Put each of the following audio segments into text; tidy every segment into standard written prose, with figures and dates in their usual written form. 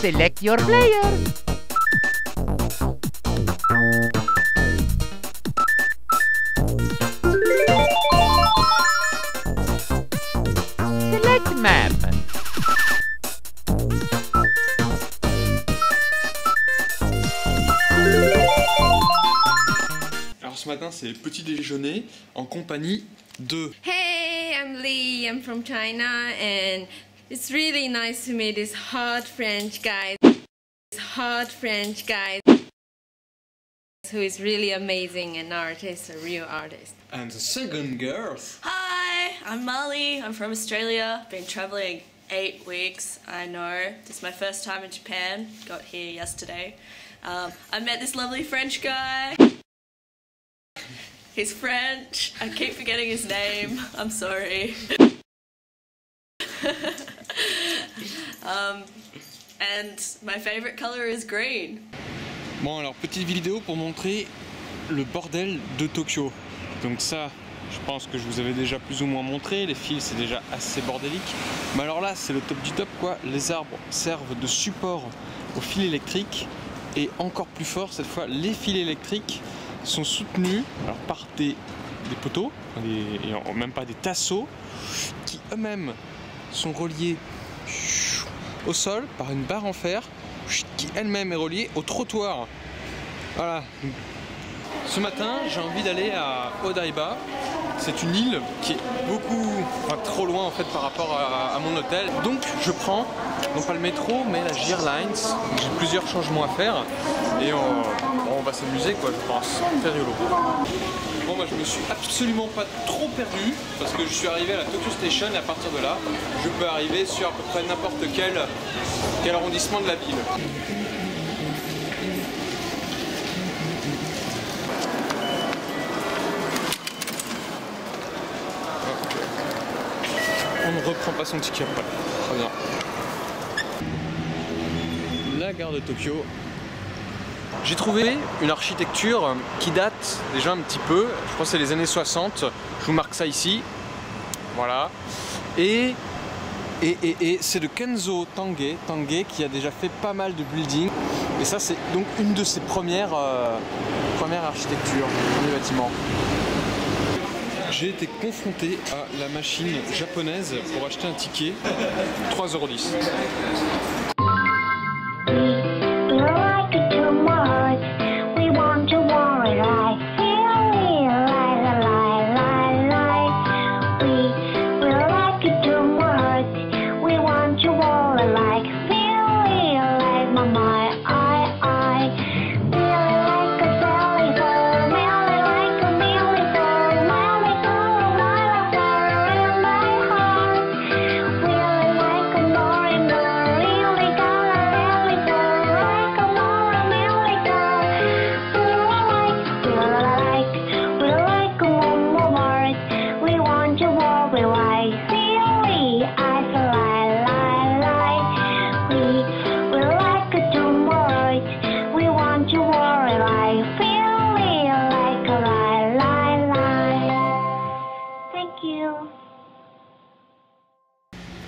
Select your player. Select map. Alors ce matin c'est petit déjeuner en compagnie de... Hey, I'm Lee, I'm from China and it's really nice to meet this hot French guy. Who is really amazing, an artist, a real artist. And the second girl. Hi, I'm Molly. I'm from Australia. Been traveling 8 weeks. I know. This is my first time in Japan. Got here yesterday. I met this lovely French guy. He's French. I keep forgetting his name. I'm sorry. And my favorite color is green. Bon alors petite vidéo pour montrer le bordel de Tokyo. Donc ça, je pense que je vous avais déjà plus ou moins montré, les fils c'est déjà assez bordélique. Mais alors là c'est le top du top quoi, les arbres servent de support aux fils électriques. Et encore plus fort cette fois, les fils électriques sont soutenus alors, par des poteaux, et même pas des tasseaux, qui eux-mêmes sont reliés au sol par une barre en fer qui elle-même est reliée au trottoir. Voilà. Ce matin, j'ai envie d'aller à Odaiba. C'est une île qui est trop loin en fait par rapport à mon hôtel. Donc je prends, non pas le métro, mais la JR Lines. J'ai plusieurs changements à faire et on va s'amuser quoi, je pense. Très rigolo. Bon, moi je me suis absolument pas trop perdu parce que je suis arrivé à la Tokyo Station et à partir de là, je peux arriver sur à peu près n'importe quel arrondissement de la ville. On ne reprend pas son ticket après. Très bien. La gare de Tokyo. J'ai trouvé une architecture qui date déjà un petit peu. Je crois que c'est les années 60. Je vous marque ça ici. Voilà. Et c'est de Kenzo Tange qui a déjà fait pas mal de buildings. Et ça c'est donc une de ses premières architectures, premiers bâtiments. J'ai été confronté à la machine japonaise pour acheter un ticket, 3,10 €.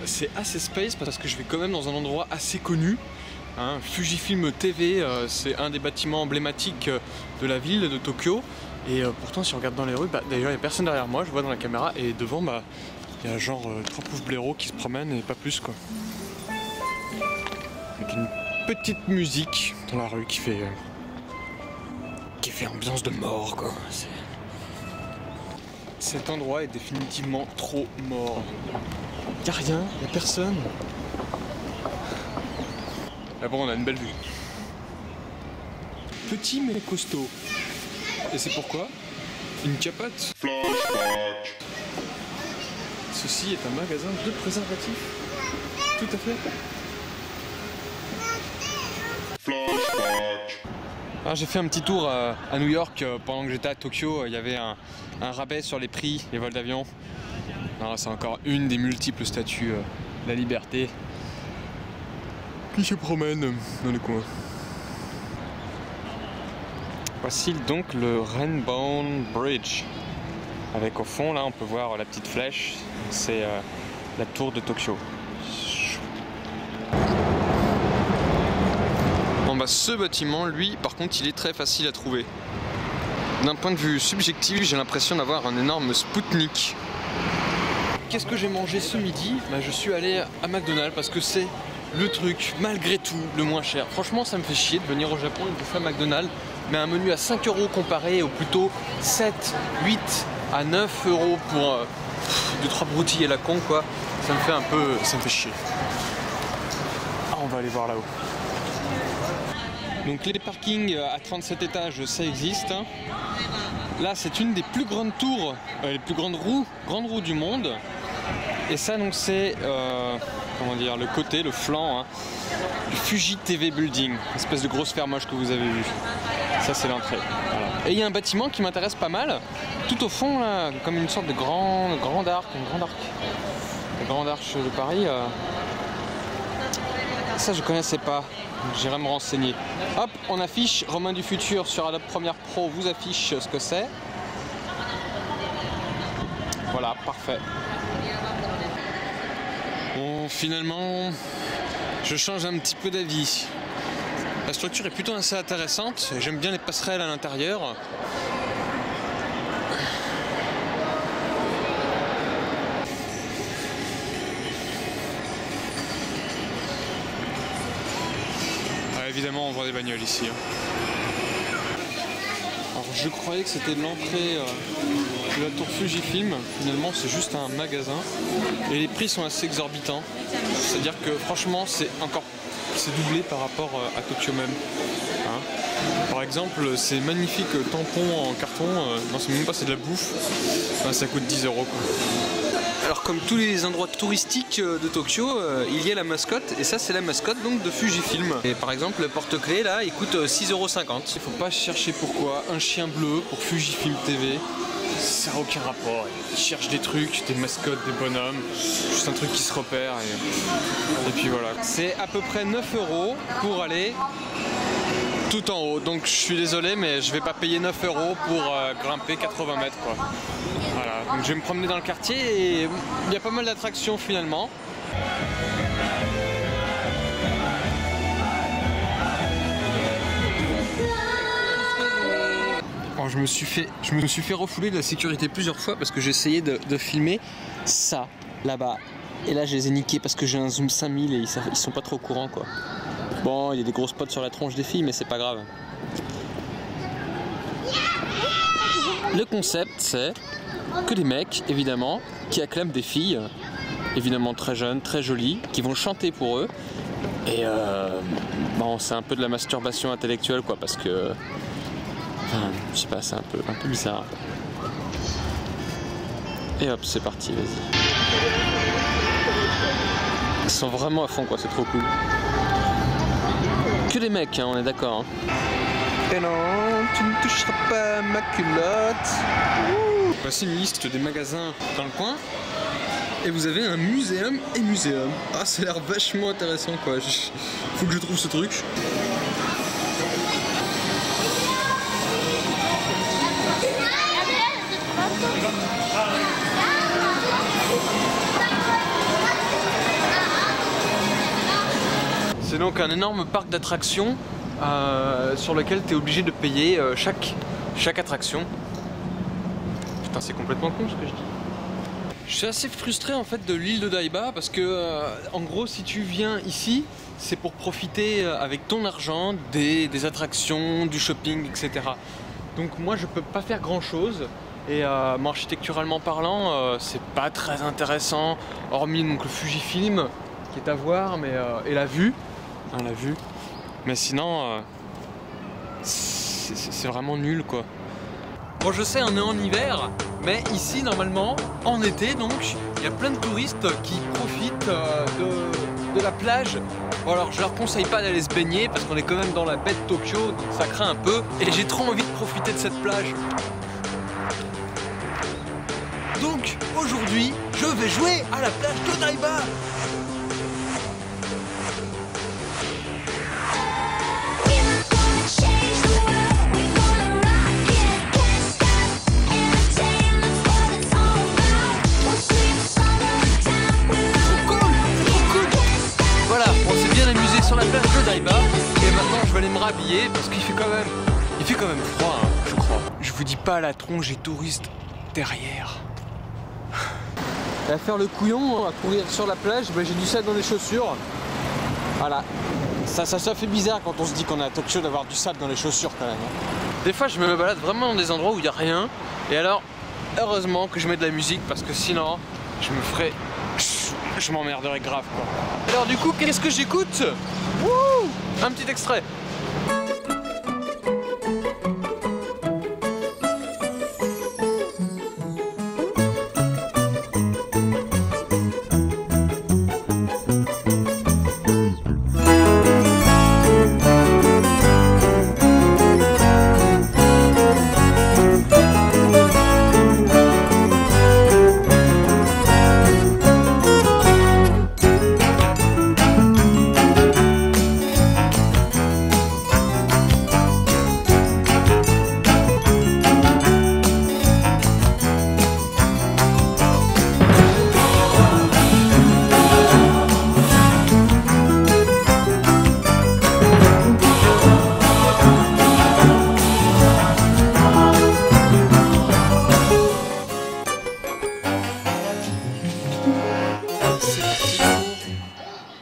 C'est assez space parce que je vais quand même dans un endroit assez connu. Hein, Fujifilm TV, c'est un des bâtiments emblématiques de la ville de Tokyo. Et pourtant si on regarde dans les rues, d'ailleurs il n'y a personne derrière moi, je vois dans la caméra. Et devant, il y a genre 3 pauvres blaireaux qui se promènent et pas plus quoi. Avec une petite musique dans la rue qui fait ambiance de mort quoi. Cet endroit est définitivement trop mort. Y'a rien, y'a personne. Ah bon, on a une belle vue. Petit mais costaud. Et c'est pourquoi une capote. Ceci est un magasin de préservatifs. Tout à fait. Alors j'ai fait un petit tour à New York pendant que j'étais à Tokyo. Il y avait un rabais sur les prix, les vols d'avion. C'est encore une des multiples statues de la liberté qui se promène dans les coins. Voici donc le Rainbow Bridge. Avec au fond, là, on peut voir la petite flèche. C'est la tour de Tokyo. bah, ce bâtiment, lui, par contre, il est très facile à trouver. D'un point de vue subjectif, j'ai l'impression d'avoir un énorme Spoutnik. Qu'est-ce que j'ai mangé ce midi? Bah, je suis allé à McDonald's parce que c'est le truc, malgré tout, le moins cher. Franchement, ça me fait chier de venir au Japon et de bouffer à McDonald's, mais un menu à 5 € comparé au plutôt 7, 8 à 9 € pour 2-3 broutilles à la con, quoi. Ça me fait un peu... ça me fait chier. Ah, on va aller voir là-haut. Donc les parkings à 37 étages, ça existe. Là, c'est une des plus grandes tours, les plus grandes roues du monde. Et ça, donc, c'est comment dire, le côté, le flanc, du Fuji TV Building, une espèce de grosse fermoche que vous avez vue. Ça, c'est l'entrée. Voilà. Et il y a un bâtiment qui m'intéresse pas mal, tout au fond, là, comme une sorte de grand arc, la grande arche de Paris. Ça, je connaissais pas. J'irai me renseigner. Hop, on affiche Romain du futur sur Adobe Premiere Pro, vous affiche ce que c'est. Voilà, parfait. Bon, finalement, je change un petit peu d'avis. La structure est plutôt assez intéressante. J'aime bien les passerelles à l'intérieur. Évidemment, on voit des bagnoles ici. Alors, je croyais que c'était l'entrée de la tour Fujifilm. Finalement, c'est juste un magasin. Et les prix sont assez exorbitants. C'est-à-dire que, franchement, c'est doublé par rapport à Tokyo même. Par exemple, ces magnifiques tampons en carton, non, c'est même pas, c'est de la bouffe. Ça coûte 10 €. Alors, comme tous les endroits touristiques de Tokyo, il y a la mascotte, et ça c'est la mascotte donc de Fujifilm. Et par exemple le porte-clés là il coûte 6,50 €. Il faut pas chercher pourquoi un chien bleu pour Fujifilm TV, ça n'a aucun rapport. Ils cherchent des trucs, des mascottes, des bonhommes, juste un truc qui se repère et puis voilà. C'est à peu près 9 € pour aller tout en haut, donc je suis désolé mais je vais pas payer 9 € pour grimper 80 mètres quoi. Voilà, donc je vais me promener dans le quartier et il y a pas mal d'attractions finalement. Alors, je me suis fait refouler de la sécurité plusieurs fois parce que j'ai essayé de filmer ça là-bas. Et là je les ai niqués parce que j'ai un zoom 5000 et ils sont pas trop au courant quoi. Bon, il y a des gros spots sur la tronche des filles, mais c'est pas grave. Le concept, c'est que des mecs, évidemment, qui acclament des filles, évidemment très jeunes, très jolies, qui vont chanter pour eux. Et bon, c'est un peu de la masturbation intellectuelle, quoi, parce que... Enfin, je sais pas, c'est un peu bizarre. Et hop, c'est parti, vas-y. Ils sont vraiment à fond, quoi, c'est trop cool. Que des mecs, hein, on est d'accord. Hein. Et non, tu ne toucheras pas à ma culotte. Ouh. Voici une liste des magasins dans le coin. Et vous avez un muséum et muséum. Ah, ça a l'air vachement intéressant, quoi. Faut que je trouve ce truc. C'est donc un énorme parc d'attractions sur lequel tu es obligé de payer chaque attraction. Putain, c'est complètement con ce que je dis. Je suis assez frustré en fait de l'île de Daiba parce que en gros si tu viens ici c'est pour profiter avec ton argent des attractions, du shopping, etc. Donc moi je peux pas faire grand chose et architecturalement parlant c'est pas très intéressant hormis donc le Fujifilm qui est à voir mais, et la vue. La vue, mais sinon c'est vraiment nul quoi. Bon je sais on est en hiver, mais ici normalement en été donc il y a plein de touristes qui profitent de la plage. Bon alors je leur conseille pas d'aller se baigner parce qu'on est quand même dans la baie de Tokyo donc ça craint un peu et j'ai trop envie de profiter de cette plage. Donc aujourd'hui je vais jouer à la plage de Daiba. Sur la plage de Daiba et maintenant je vais aller me rhabiller parce qu'il fait quand même... Il fait quand même froid, hein, je crois. Je vous dis pas la tronche des touristes derrière. Et à faire le couillon, à courir sur la plage, bah, j'ai du sable dans les chaussures. Voilà. Ça fait bizarre quand on se dit qu'on est à Tokyo d'avoir du sable dans les chaussures quand même. Des fois je me balade vraiment dans des endroits où il n'y a rien. Et alors, heureusement que je mets de la musique parce que sinon, je m'emmerderais grave quoi. Alors du coup, qu'est-ce que j'écoute? Wouh! Un petit extrait.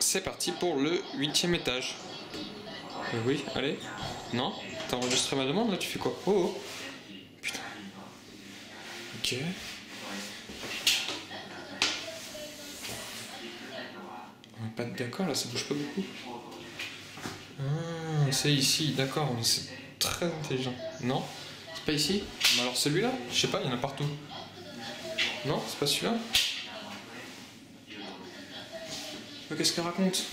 C'est parti pour le 8e étage. Oui, allez. Non? T'as enregistré ma demande là? Tu fais quoi? Oh, oh. Putain. Ok. On n'a pas de d'accord là, ça bouge pas beaucoup. Ah, c'est ici, d'accord, c'est très intelligent. Non? C'est pas ici? Mais alors celui-là? Je sais pas, il y en a partout. Non? C'est pas celui-là? Qu'est-ce qu'elle raconte?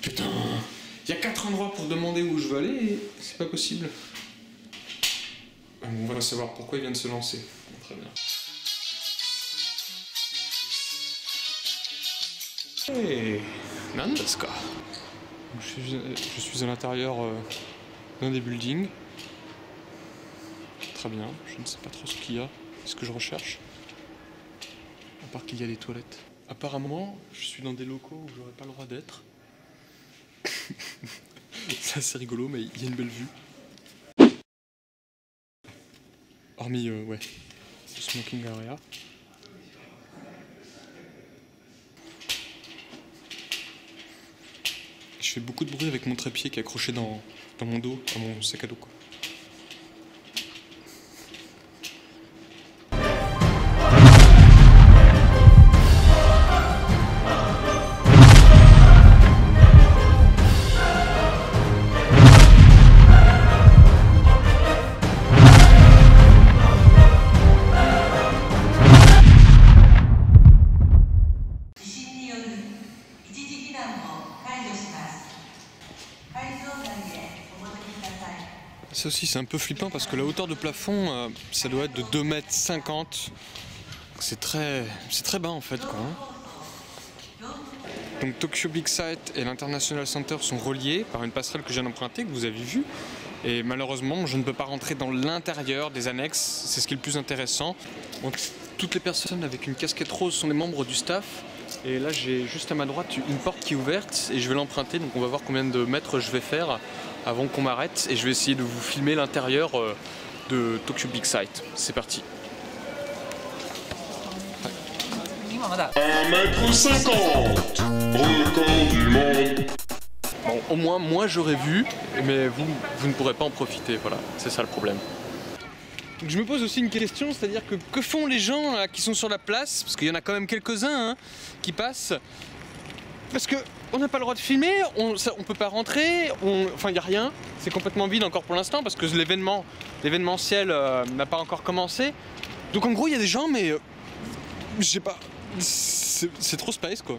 Putain, il y a 4 endroits pour demander où je veux aller et c'est pas possible. On va savoir pourquoi il vient de se lancer. Très bien. Hey, Nandeska. Je suis à l'intérieur d'un des buildings. Très bien, je ne sais pas trop ce qu'il y a, ce que je recherche. À part qu'il y a des toilettes. Apparemment, je suis dans des locaux où j'aurais pas le droit d'être. C'est assez rigolo, mais il y a une belle vue. Hormis, ouais, le smoking area. Je fais beaucoup de bruit avec mon trépied qui est accroché dans mon dos, à mon sac à dos, quoi. Ça aussi c'est un peu flippant parce que la hauteur de plafond ça doit être de 2,50 m. C'est très bas en fait quoi. Donc Tokyo Big Sight et l'International Center sont reliés par une passerelle que je viens d'emprunter, que vous avez vue. Et malheureusement je ne peux pas rentrer dans l'intérieur des annexes, c'est ce qui est le plus intéressant. Donc, toutes les personnes avec une casquette rose sont des membres du staff. Et là j'ai juste à ma droite une porte qui est ouverte et je vais l'emprunter, donc on va voir combien de mètres je vais faire avant qu'on m'arrête et je vais essayer de vous filmer l'intérieur de Tokyo Big Sight. C'est parti. 1,50 m, record du monde. Bon, au moins moi j'aurais vu, mais vous ne pourrez pas en profiter, voilà, c'est ça le problème. Donc je me pose aussi une question, c'est-à-dire que font les gens là, qui sont sur la place, parce qu'il y en a quand même quelques-uns hein, qui passent, parce qu'on n'a pas le droit de filmer, on peut pas rentrer, enfin il n'y a rien, c'est complètement vide encore pour l'instant, parce que l'événementiel n'a pas encore commencé. Donc en gros il y a des gens, mais je sais pas, c'est trop space quoi.